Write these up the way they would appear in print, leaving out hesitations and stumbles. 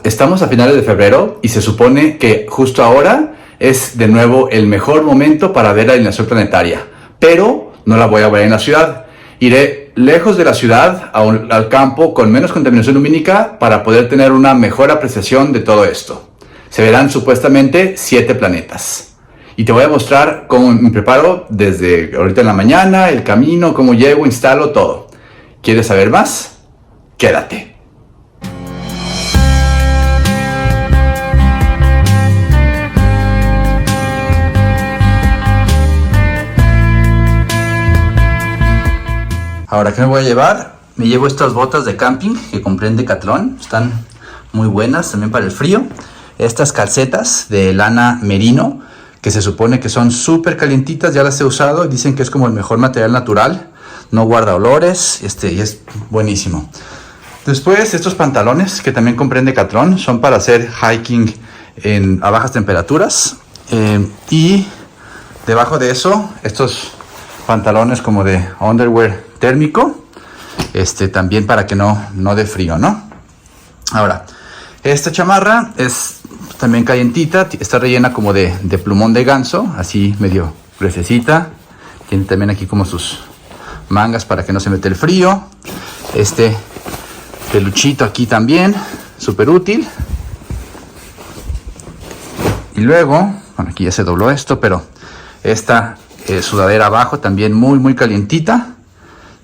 estamos a finales de febrero y se supone que justo ahora es de nuevo el mejor momento para ver la alineación planetaria, pero no la voy a ver en la ciudad. Iré lejos de la ciudad, al campo con menos contaminación lumínica para poder tener una mejor apreciación de todo esto. Se verán supuestamente 7 planetas. Y te voy a mostrar cómo me preparo desde ahorita en la mañana, el camino, cómo llego, instalo, todo. ¿Quieres saber más? Quédate. Ahora, ¿qué me voy a llevar? Me llevo estas botas de camping que compré en Decathlon. Están muy buenas también para el frío. Estas calcetas de lana merino, que se supone que son súper calientitas. Ya las he usado y dicen que es como el mejor material natural. No guarda olores y es buenísimo. Después, estos pantalones que también compré en Decathlon son para hacer hiking a bajas temperaturas. Y debajo de eso, estos pantalones como de underwear térmico, también para que no dé frío, ¿no? Ahora, esta chamarra es también calientita, está rellena como de plumón de ganso, así medio gruesecita. Tiene también aquí como sus mangas para que no se mete el frío. Este peluchito aquí también, súper útil. Y luego, bueno, aquí ya se dobló esto, pero esta sudadera abajo también muy calientita.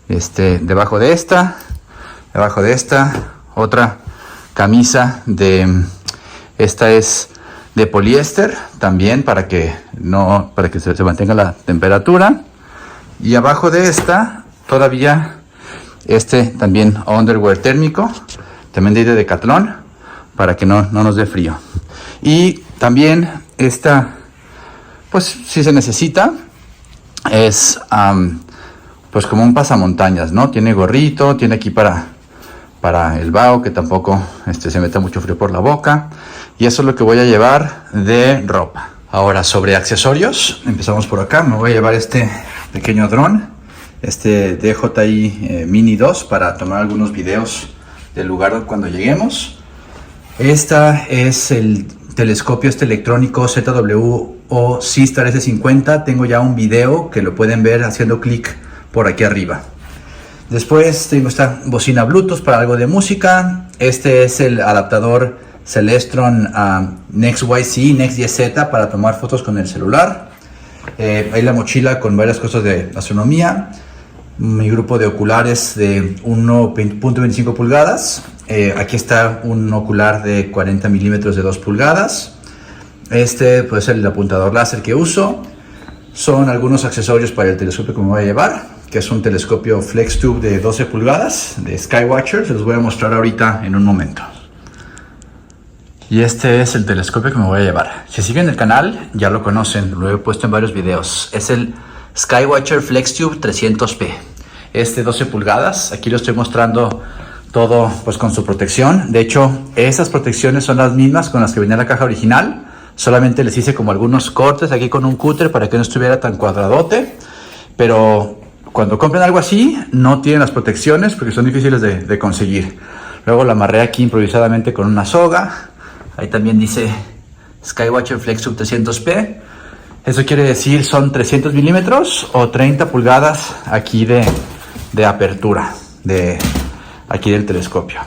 Debajo de esta, otra camisa esta es de poliéster también para que se mantenga la temperatura. Y abajo de esta todavía también underwear térmico, también de Decathlon, para que no nos dé frío. Y también esta, pues si se necesita, es pues como un pasamontañas, ¿no? Tiene gorrito, tiene aquí para el vaho, que tampoco se meta mucho frío por la boca. Y eso es lo que voy a llevar de ropa. Ahora, sobre accesorios, empezamos por acá. Me voy a llevar este pequeño dron, DJI Mini 2, para tomar algunos videos del lugar cuando lleguemos. Esta es el telescopio electrónico ZWO Seastar S50. Tengo ya un video que lo pueden ver haciendo clic por aquí arriba. Después tengo esta bocina Bluetooth para algo de música. Este es el adaptador Celestron Nex YZ para tomar fotos con el celular. Hay la mochila con varias cosas de astronomía. Mi grupo de oculares de 1.25 pulgadas. Aquí está un ocular de 40 milímetros de 2 pulgadas. Puede ser el apuntador láser que uso. Son algunos accesorios para el telescopio que me voy a llevar, que es un telescopio FlexTube de 12 pulgadas de Skywatcher. Se los voy a mostrar ahorita en un momento. Y este es el telescopio que me voy a llevar. Si siguen el canal, ya lo conocen, lo he puesto en varios videos. Es el Skywatcher FlexTube 300p. 12 pulgadas. Aquí lo estoy mostrando todo pues con su protección. De hecho, esas protecciones son las mismas con las que venía la caja original. Solamente les hice como algunos cortes aquí con un cúter para que no estuviera tan cuadradote. Pero cuando compren algo así, no tienen las protecciones porque son difíciles de conseguir. Luego la amarré aquí improvisadamente con una soga. Ahí también dice Skywatcher FlexTube 300p. Eso quiere decir son 300 milímetros o 30 pulgadas aquí de apertura aquí del telescopio.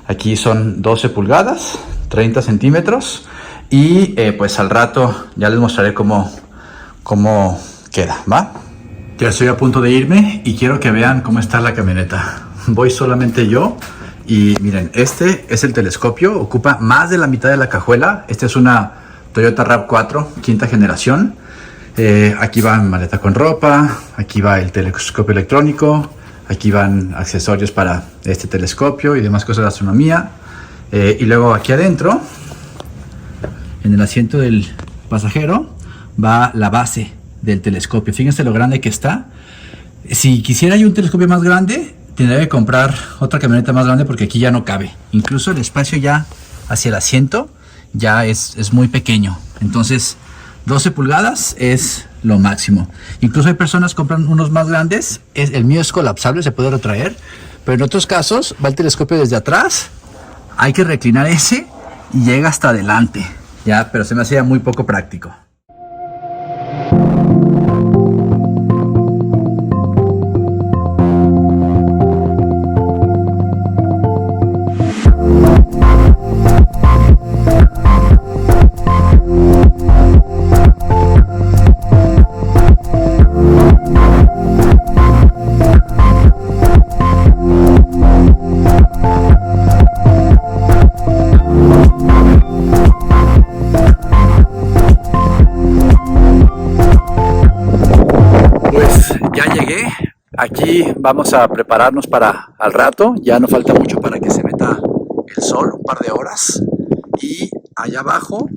Aquí son 12 pulgadas, 30 centímetros. Y pues al rato ya les mostraré cómo queda, ¿va? Ya estoy a punto de irme y quiero que vean cómo está la camioneta. Voy solamente yo y miren, este es el telescopio, ocupa más de la mitad de la cajuela. Esta es una Toyota RAV4 quinta generación. Aquí va mi maleta con ropa, aquí va el telescopio electrónico, aquí van accesorios para este telescopio y demás cosas de astronomía. Y luego aquí adentro, en el asiento del pasajero, va la base del telescopio. Fíjense lo grande que está. Si quisiera yo un telescopio más grande, tendría que comprar otra camioneta más grande porque aquí ya no cabe. Incluso el espacio ya hacia el asiento ya es muy pequeño. Entonces 12 pulgadas es lo máximo. Incluso hay personas que compran unos más grandes. El mío es colapsable, se puede retraer. Pero en otros casos va el telescopio desde atrás. Hay que reclinar ese y llega hasta adelante. Ya, pero se me hacía muy poco práctico. Aquí vamos a prepararnos para al rato, ya no falta mucho para que se meta el sol, un par de horas, y allá abajo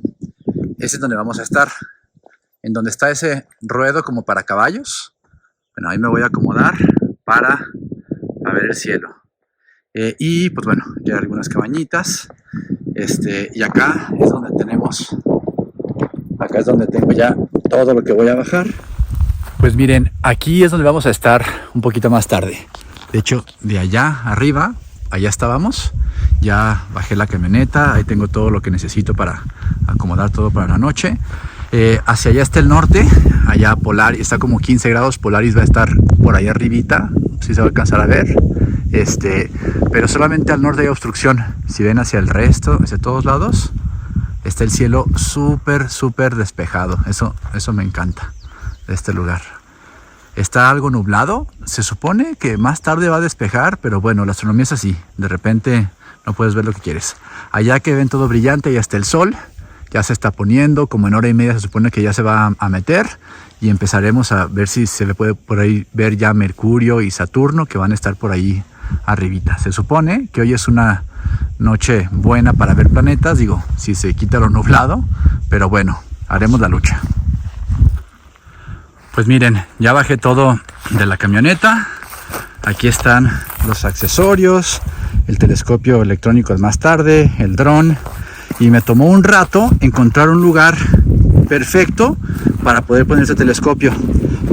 ese es donde vamos a estar, en donde está ese ruedo como para caballos. Bueno, ahí me voy a acomodar para ver el cielo. Y pues bueno, ya hay algunas cabañitas, y acá es donde tenemos, acá es donde tengo ya todo lo que voy a bajar. Pues miren, aquí es donde vamos a estar un poquito más tarde. De hecho, de allá arriba, allá estábamos. Ya bajé la camioneta, ahí tengo todo lo que necesito para acomodar todo para la noche. Hacia allá está el norte, allá Polaris, está como 15 grados, Polaris va a estar por ahí arribita, si se va a alcanzar a ver. Pero solamente al norte hay obstrucción. Si ven hacia el resto, hacia todos lados, está el cielo súper despejado. Eso me encanta de este lugar. Está algo nublado, se supone que más tarde va a despejar, pero bueno, la astronomía es así, de repente no puedes ver lo que quieres. Allá que ven todo brillante, ya está el sol, ya se está poniendo, como en hora y media se supone que ya se va a meter, y empezaremos a ver si se le puede por ahí ver ya Mercurio y Saturno, que van a estar por ahí arribita. Se supone que hoy es una noche buena para ver planetas, digo, si se quita lo nublado, pero bueno, haremos la lucha. Pues miren, ya bajé todo de la camioneta. Aquí están los accesorios, el telescopio electrónico es más tarde, el dron. Y me tomó un rato encontrar un lugar perfecto para poder poner este telescopio.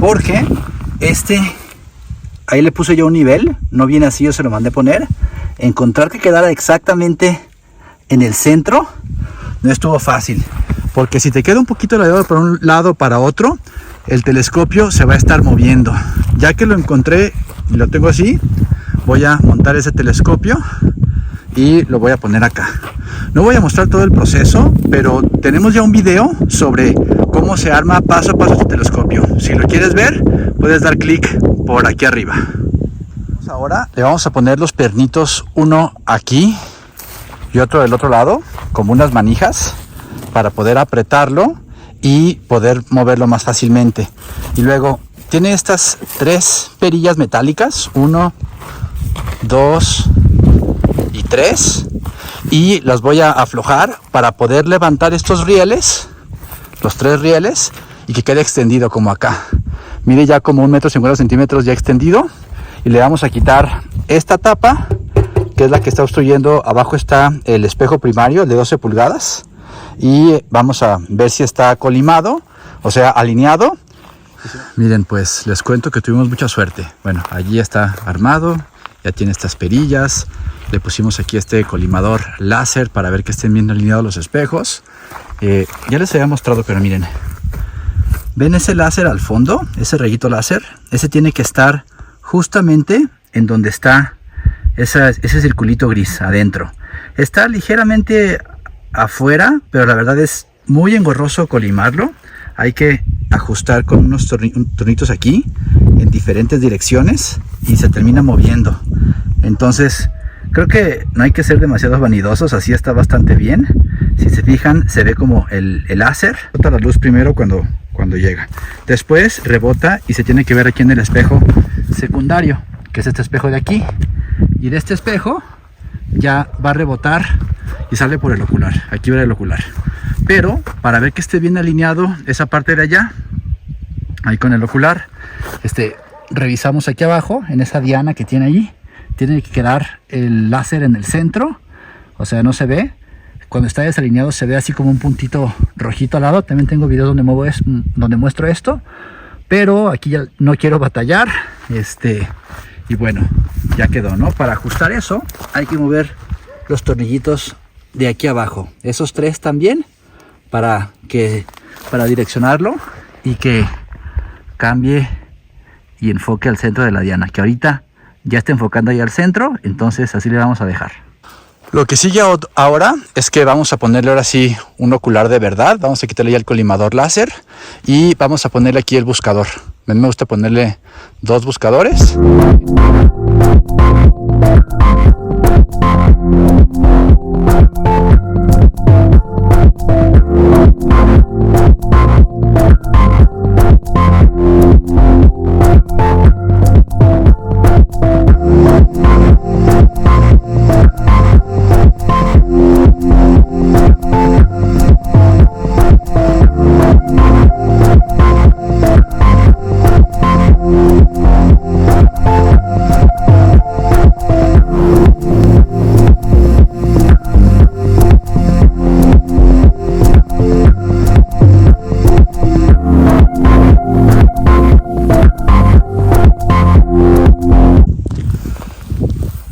Porque ahí le puse yo un nivel, no viene así, yo se lo mandé poner. Encontrar que quedara exactamente en el centro no estuvo fácil. Porque si te queda un poquito ladeado por un lado para otro, el telescopio se va a estar moviendo. Ya que lo encontré y lo tengo así, voy a montar ese telescopio y lo voy a poner acá. No voy a mostrar todo el proceso, pero tenemos ya un video sobre cómo se arma paso a paso este telescopio. Si lo quieres ver, puedes dar clic por aquí arriba. Ahora le vamos a poner los pernitos, uno aquí y otro del otro lado, como unas manijas, para poder apretarlo y poder moverlo más fácilmente. Y luego tiene estas 3 perillas metálicas, 1, 2 y 3, y las voy a aflojar para poder levantar estos rieles, los 3 rieles, y que quede extendido como acá. Mire, ya como 1,50 m ya extendido. Y le vamos a quitar esta tapa, que es la que está obstruyendo. Abajo está el espejo primario, el de 12 pulgadas. Y vamos a ver si está colimado, o sea, alineado. Miren, pues les cuento que tuvimos mucha suerte. Bueno, allí está armado, ya tiene estas perillas. Le pusimos aquí este colimador láser para ver que estén bien alineados los espejos. Ya les había mostrado, pero miren. ¿Ven ese láser al fondo? Ese rayito láser. Ese tiene que estar justamente en donde está ese circulito gris adentro. Está ligeramente afuera, pero la verdad es muy engorroso colimarlo. Hay que ajustar con unos tornitos aquí en diferentes direcciones y se termina moviendo. Entonces creo que no hay que ser demasiado vanidosos, así está bastante bien. Si se fijan, se ve como el láser bota la luz primero cuando llega, después rebota y se tiene que ver aquí en el espejo secundario, que es este espejo de aquí, y de este espejo ya va a rebotar y sale por el ocular. Aquí va el ocular, pero para ver que esté bien alineado esa parte de allá, ahí con el ocular, revisamos aquí abajo en esa diana que tiene allí. Tiene que quedar el láser en el centro, o sea, no se ve. Cuando está desalineado se ve así como un puntito rojito al lado. También tengo videos donde muestro esto, pero aquí ya no quiero batallar. Y bueno, ya quedó, ¿no? Para ajustar eso hay que mover los tornillitos de aquí abajo. Esos 3 también para direccionarlo y que cambie y enfoque al centro de la diana, que ahorita ya está enfocando ahí al centro, entonces así le vamos a dejar. Lo que sigue ahora es que vamos a ponerle ahora sí un ocular de verdad. Vamos a quitarle ya el colimador láser y vamos a ponerle aquí el buscador. A mí me gusta ponerle 2 buscadores.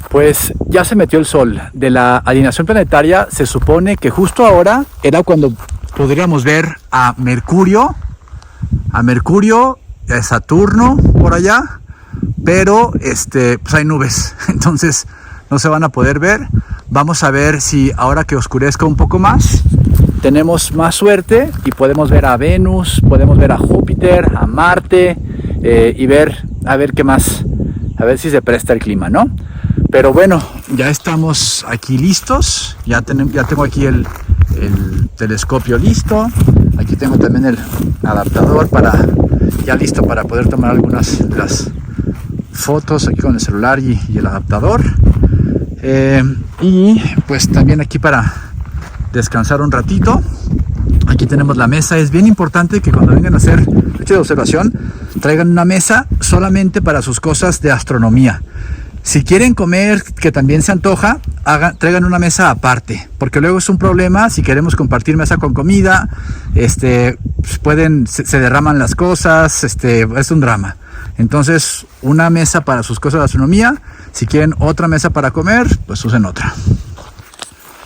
Pues ya se metió el sol. De la alineación planetaria se supone que justo ahora era cuando podríamos ver a Mercurio, a Saturno por allá, pero pues hay nubes, entonces no se van a poder ver. Vamos a ver si ahora que oscurezca un poco más tenemos más suerte y podemos ver a Venus, podemos ver a Júpiter, a Marte y a ver qué más, a ver si se presta el clima, ¿no? Pero bueno, ya estamos aquí listos. Ya tengo aquí el telescopio listo. Aquí tengo también el adaptador ya listo para poder tomar algunas de las fotos aquí con el celular y el adaptador. Y pues también aquí para descansar un ratito. Aquí tenemos la mesa. Es bien importante que cuando vengan a hacer leche de observación traigan una mesa solamente para sus cosas de astronomía. Si quieren comer, que también se antoja, traigan una mesa aparte, porque luego es un problema si queremos compartir mesa con comida, se derraman las cosas, es un drama. Entonces, una mesa para sus cosas de astronomía. Si quieren otra mesa para comer, pues usen otra.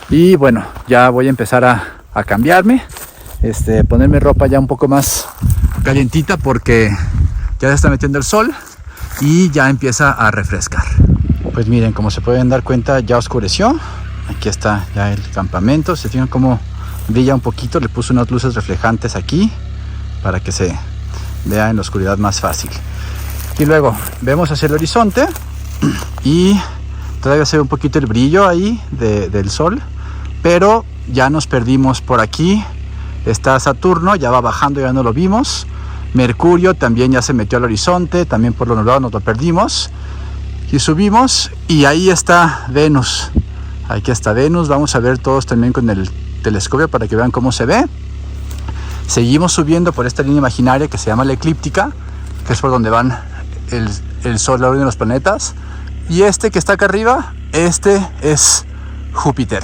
Y bueno, ya voy a empezar a cambiarme, ponerme ropa ya un poco más calientita porque ya se está metiendo el sol y ya empieza a refrescar. Pues miren, como se pueden dar cuenta, ya oscureció. Aquí está ya el campamento. Se fijan cómo brilla un poquito. Le puse unas luces reflejantes aquí para que se vea en la oscuridad más fácil. Y luego vemos hacia el horizonte y todavía se ve un poquito el brillo ahí del sol, pero ya nos perdimos por aquí. Está Saturno, ya va bajando, ya no lo vimos. Mercurio también ya se metió al horizonte, también por lo nublado nos lo perdimos. Y subimos y ahí está Venus. Aquí está Venus, vamos a ver todos también con el telescopio para que vean cómo se ve. Seguimos subiendo por esta línea imaginaria que se llama la eclíptica, que es por donde van el Sol, la Luna y los planetas. Y que está acá arriba, es Júpiter,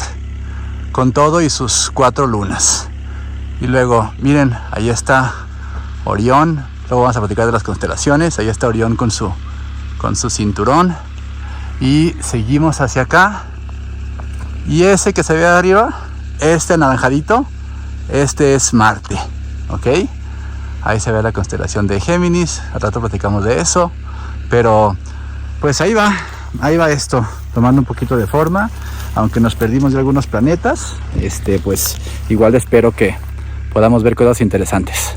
con todo y sus 4 lunas. Y luego, miren, ahí está Orión. Luego vamos a platicar de las constelaciones. Ahí está Orión con su cinturón. Y seguimos hacia acá. Y ese que se ve arriba, anaranjadito, es Marte. ¿Ok? Ahí se ve la constelación de Géminis. Al rato platicamos de eso. Pero pues ahí va esto, tomando un poquito de forma. Aunque nos perdimos de algunos planetas, pues igual espero que podamos ver cosas interesantes.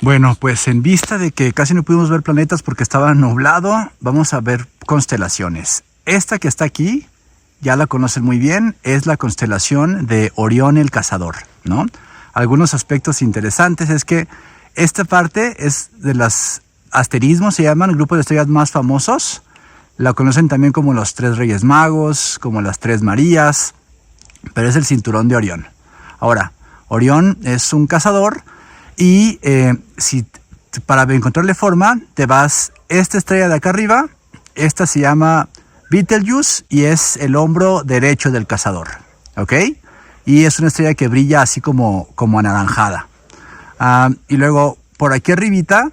Bueno, pues en vista de que casi no pudimos ver planetas porque estaba nublado, vamos a ver constelaciones. Esta que está aquí, ya la conocen muy bien, es la constelación de Orión el Cazador, ¿no? Algunos aspectos interesantes es que esta parte es de los asterismos, se llaman, el grupo de estrellas más famosos. La conocen también como los 3 Reyes Magos, como las 3 Marías, pero es el cinturón de Orión. Ahora, Orión es un cazador y para encontrarle forma te vas, esta estrella de acá arriba, esta se llama Betelgeuse y es el hombro derecho del cazador, ¿ok? Y es una estrella que brilla así como anaranjada. Y luego por aquí arribita,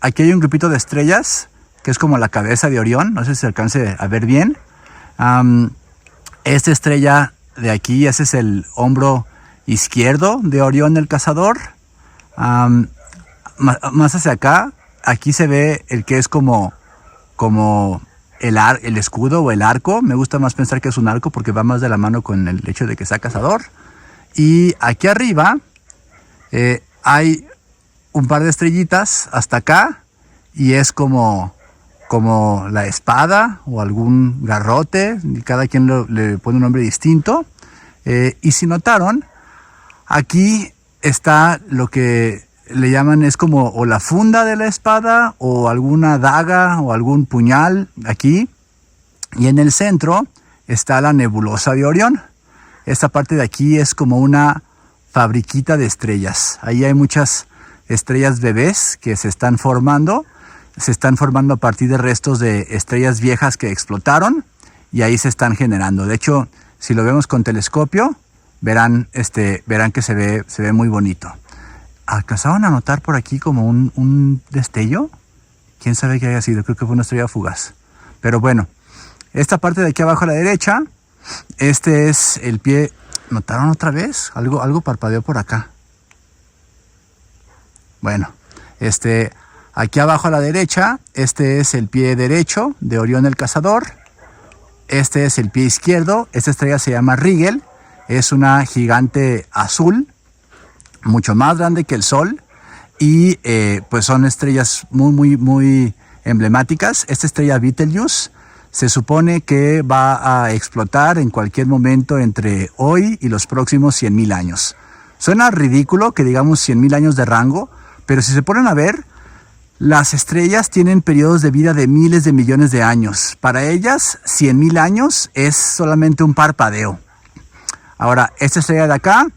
aquí hay un grupito de estrellas que es como la cabeza de Orión, no sé si se alcance a ver bien. Esta estrella de aquí, ese es el hombro izquierdo de Orión el Cazador. Más hacia acá, aquí se ve el que es como el escudo o el arco. Me gusta más pensar que es un arco porque va más de la mano con el hecho de que sea cazador. Y aquí arriba hay un par de estrellitas hasta acá y es como la espada o algún garrote. Cada quien le pone un nombre distinto. Y si notaron, aquí está lo que le llaman, es como o la funda de la espada o alguna daga o algún puñal aquí. Y en el centro está la nebulosa de Orión. Esta parte de aquí es como una fabriquita de estrellas. Ahí hay muchas estrellas bebés que se están formando. Se están formando a partir de restos de estrellas viejas que explotaron y ahí se están generando. De hecho, si lo vemos con telescopio, verán que se ve muy bonito. ¿Alcanzaron a notar por aquí como un destello? ¿Quién sabe qué haya sido? Creo que fue una estrella fugaz. Pero bueno, esta parte de aquí abajo a la derecha, este es el pie. ¿Notaron otra vez? Algo parpadeó por acá. Bueno, aquí abajo a la derecha, este es el pie derecho de Orión el Cazador. Este es el pie izquierdo. Esta estrella se llama Rigel. Es una gigante azul, mucho más grande que el Sol. Y pues son estrellas muy emblemáticas. Esta estrella Betelgeuse se supone que va a explotar en cualquier momento entre hoy y los próximos 100.000 años. Suena ridículo que digamos 100.000 años de rango, pero si se ponen a ver, las estrellas tienen periodos de vida de miles de millones de años. Para ellas, 100.000 años es solamente un parpadeo. Ahora, esta estrella de acá,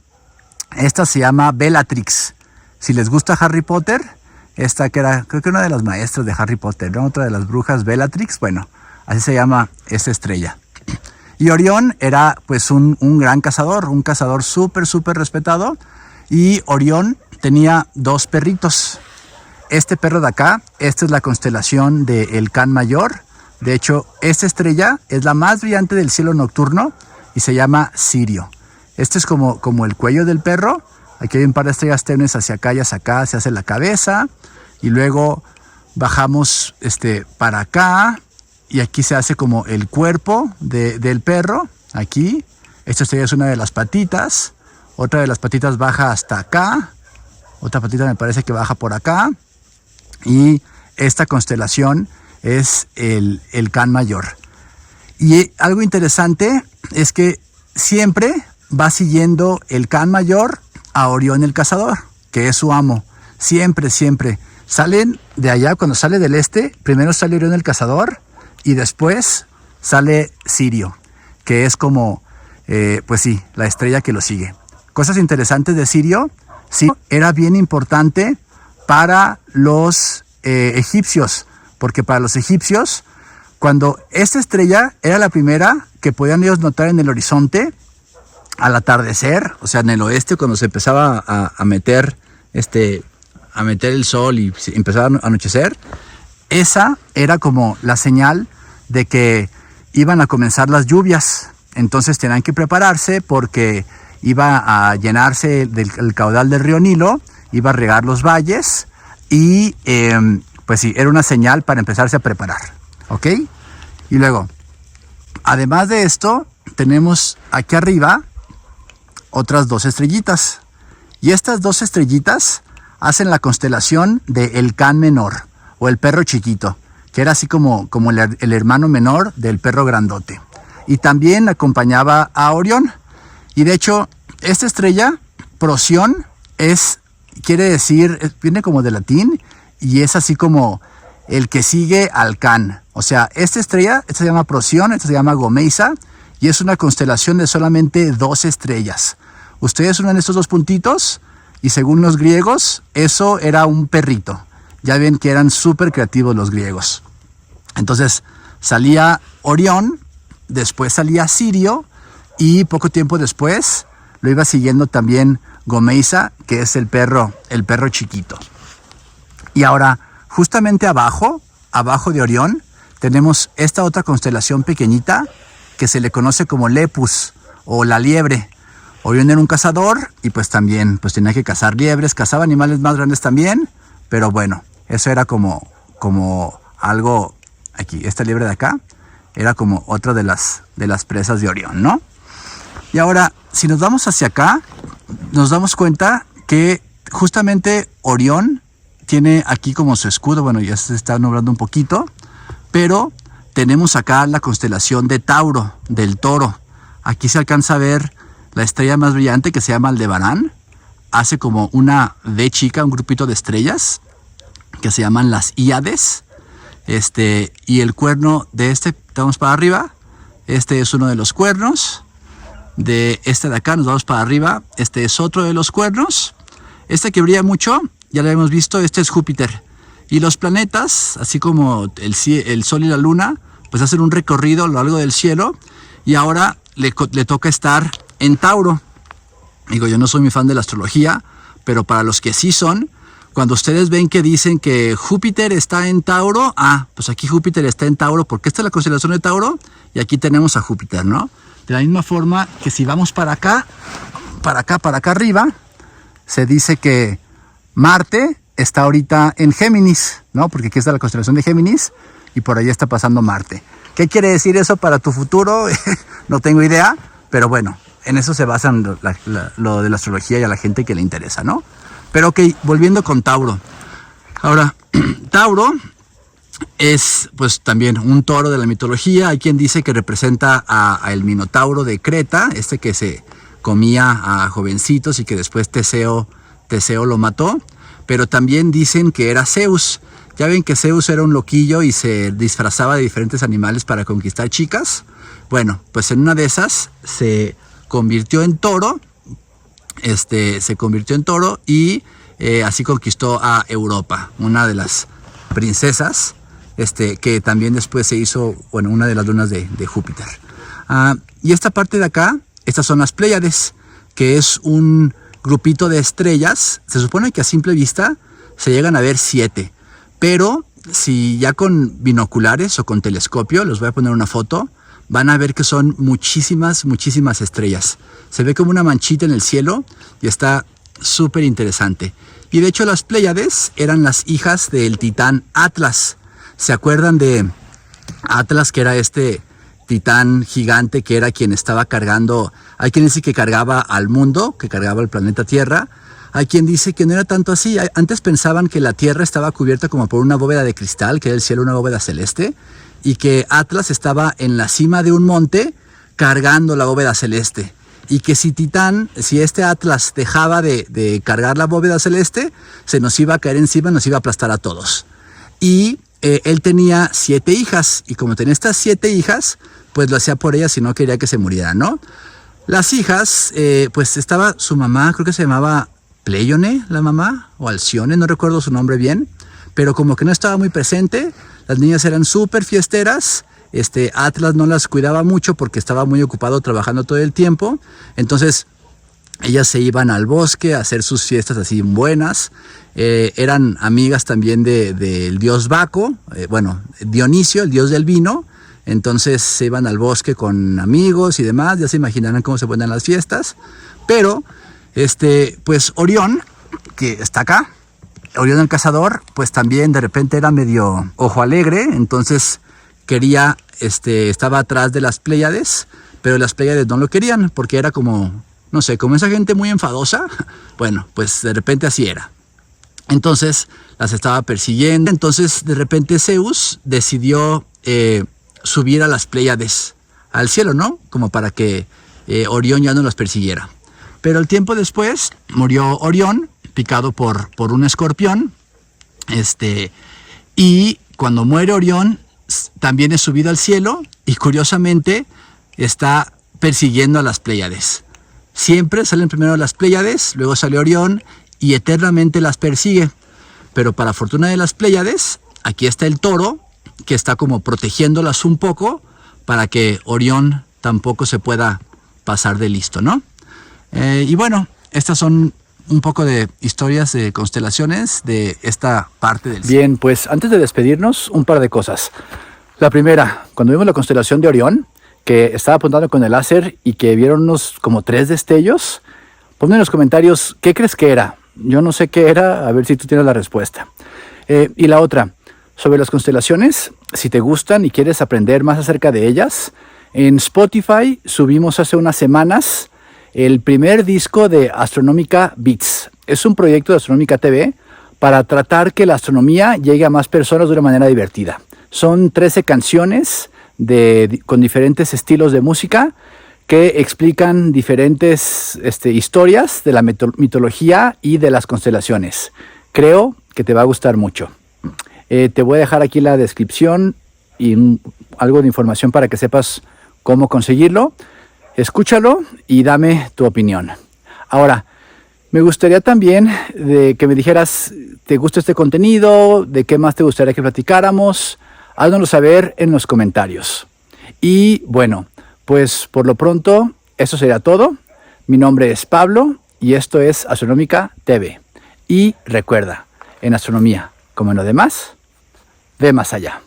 esta se llama Bellatrix. Si les gusta Harry Potter, esta que era, creo que una de las maestras de Harry Potter, ¿no? Otra de las brujas, Bellatrix, bueno, así se llama esta estrella. Y Orión era pues un gran cazador, un cazador súper respetado. Y Orión tenía dos perritos. Este perro de acá, esta es la constelación del Can Mayor. De hecho, esta estrella es la más brillante del cielo nocturno y se llama Sirio. Este es como el cuello del perro. Aquí hay un par de estrellas tenues hacia acá y hacia acá, se hace la cabeza. Y luego bajamos para acá y aquí se hace como el cuerpo del perro. Aquí, esta estrella es una de las patitas. Otra de las patitas baja hasta acá. Otra patita me parece que baja por acá. Y esta constelación es el Can Mayor. Y algo interesante es que siempre va siguiendo el Can Mayor a Orión el Cazador, que es su amo. Siempre. Salen de allá, cuando sale del primero sale Orión el Cazador y después sale Sirio, que es como, pues sí, la estrella que lo sigue. Cosas interesantes de Sirio. Sirio era bien importante para los egipcios, porque para los egipcios, cuando esta estrella era la primera que podían ellos notar en el horizonte al atardecer, o sea, en el oeste, cuando se empezaba a meter el sol y empezaba a anochecer, esa era como la señal de que iban a comenzar las lluvias. Entonces tenían que prepararse porque iba a llenarse el caudal del río Nilo, iba a regar los valles y pues sí, era una señal para empezarse a preparar, ¿ok? Y luego, además de esto, tenemos aquí arriba otras dos estrellitas. Y estas dos estrellitas hacen la constelación de el Can Menor, o el perro chiquito, que era así como el hermano menor del perro grandote. Y también acompañaba a Orión. Y de hecho, esta estrella, Procyon, quiere decir, viene como de latín, y es así como el que sigue al Can. O sea, esta estrella, esta se llama Procyon, esta se llama Gomeisa, y es una constelación de solamente 2 estrellas. Ustedes unen estos 2 puntitos, y según los griegos, eso era un perrito. Ya ven que eran súper creativos los griegos. Entonces, salía Orión, después salía Sirio, y poco tiempo después lo iba siguiendo también Gomeisa, que es el perro chiquito. Y ahora, justamente abajo de Orión, tenemos esta otra constelación pequeñita, que se le conoce como Lepus o la liebre. Orión era un cazador y pues también pues tenía que cazar liebres, cazaba animales más grandes también, pero bueno, eso era como algo, aquí, esta liebre de acá, era como otra de las presas de Orión, ¿no? Y ahora, si nos vamos hacia acá, nos damos cuenta que justamente Orión tiene aquí como su escudo, bueno, ya se está nublando un poquito, pero tenemos acá la constelación de Tauro, del Toro. Aquí se alcanza a ver la estrella más brillante que se llama Aldebarán. Hace como una V chica, un grupito de estrellas que se llaman las Híades. Y el cuerno de vamos para arriba. Este es uno de los cuernos. De acá nos vamos para arriba. Este es otro de los cuernos. Este que brilla mucho, ya lo hemos visto, este es Júpiter. Y los planetas, así como el Sol y la Luna, pues hacen un recorrido a lo largo del cielo. Y ahora le toca estar en Tauro. Digo, yo no soy muy fan de la astrología, pero para los que sí son, cuando ustedes ven que dicen que Júpiter está en Tauro, pues aquí Júpiter está en Tauro, porque esta es la constelación de Tauro, y aquí tenemos a Júpiter, ¿no? De la misma forma que si vamos para acá arriba, se dice que Marte está ahorita en Géminis, ¿no? Porque aquí está la constelación de Géminis, y por ahí está pasando Marte. ¿Qué quiere decir eso para tu futuro? No tengo idea, pero bueno, en eso se basan lo de la astrología y a la gente que le interesa, ¿no? Pero ok, volviendo con Tauro. Ahora, Tauro es pues también un toro de la mitología. Hay quien dice que representa a el Minotauro de Creta, que se comía a jovencitos y que después Teseo lo mató. Pero también dicen que era Zeus. Ya ven que Zeus era un loquillo y se disfrazaba de diferentes animales para conquistar chicas. Bueno, pues en una de esas se convirtió en toro. Se convirtió en toro y así conquistó a Europa, una de las princesas, que también después se hizo, bueno, una de las lunas de Júpiter. Y esta parte de acá, estas son las Pléyades, que es un grupito de estrellas. Se supone que a simple vista se llegan a ver 7, pero si ya con binoculares o con telescopio, les voy a poner una foto, van a ver que son muchísimas estrellas. Se ve como una manchita en el cielo y está súper interesante. Y de hecho las Pléyades eran las hijas del titán Atlas. ¿Se acuerdan de Atlas, que era este titán gigante que era quien estaba cargando? Hay quien dice que cargaba al mundo, que cargaba el planeta Tierra. Hay quien dice que no era tanto así. Antes pensaban que la Tierra estaba cubierta como por una bóveda de cristal, que era el cielo una bóveda celeste, y que Atlas estaba en la cima de un monte cargando la bóveda celeste. Y que si este Atlas dejaba de cargar la bóveda celeste, se nos iba a caer encima, nos iba a aplastar a todos. Y él tenía 7 hijas, y como tenía estas 7 hijas, pues lo hacía por ellas y no quería que se murieran, ¿no? Las hijas, pues estaba su mamá, creo que se llamaba Pleione, la mamá, o Alcione, no recuerdo su nombre bien, pero como que no estaba muy presente. Las niñas eran súper fiesteras. Atlas no las cuidaba mucho porque estaba muy ocupado trabajando todo el tiempo. Entonces ellas se iban al bosque a hacer sus fiestas así buenas. Eran amigas también del dios Baco, Dionisio, el dios del vino. Entonces se iban al bosque con amigos y demás. Ya se imaginarán cómo se ponían las fiestas. Pero pues Orión, que está acá, Orión el cazador, pues también de repente era medio ojo alegre. Entonces estaba atrás de las Pléyades, pero las Pléyades no lo querían porque era como, no sé, como esa gente muy enfadosa. Bueno, pues de repente así era. Entonces las estaba persiguiendo. Entonces de repente Zeus decidió subir a las Pléyades al cielo, ¿no? Como para que Orión ya no las persiguiera. Pero el tiempo después murió Orión, picado por un escorpión. Y cuando muere Orión, también es subido al cielo y curiosamente está persiguiendo a las Pléyades. Siempre salen primero las Pléyades, luego sale Orión y eternamente las persigue. Pero para fortuna de las Pléyades, aquí está el toro, que está como protegiéndolas un poco para que Orión tampoco se pueda pasar de listo, ¿no? Y bueno, estas son un poco de historias de constelaciones de esta parte del cielo. Bien, pues antes de despedirnos, un par de cosas. La primera, cuando vimos la constelación de Orión, que estaba apuntando con el láser y que vieron unos como 3 destellos. Ponme en los comentarios qué crees que era. Yo no sé qué era, a ver si tú tienes la respuesta. Y la otra, sobre las constelaciones, si te gustan y quieres aprender más acerca de ellas, en Spotify subimos hace unas semanas el primer disco de Astronómica Beats. Es un proyecto de Astronómica TV para tratar que la astronomía llegue a más personas de una manera divertida. Son 13 canciones con diferentes estilos de música que explican diferentes historias de la mitología y de las constelaciones. Creo que te va a gustar mucho. Te voy a dejar aquí la descripción y algo de información para que sepas cómo conseguirlo. Escúchalo y dame tu opinión. Ahora, me gustaría también que me dijeras, ¿te gusta este contenido? ¿De qué más te gustaría que platicáramos? Háznoslo saber en los comentarios. Y bueno, pues por lo pronto, eso sería todo. Mi nombre es Pablo y esto es Astronómica TV. Y recuerda, en astronomía, como en lo demás, ve más allá.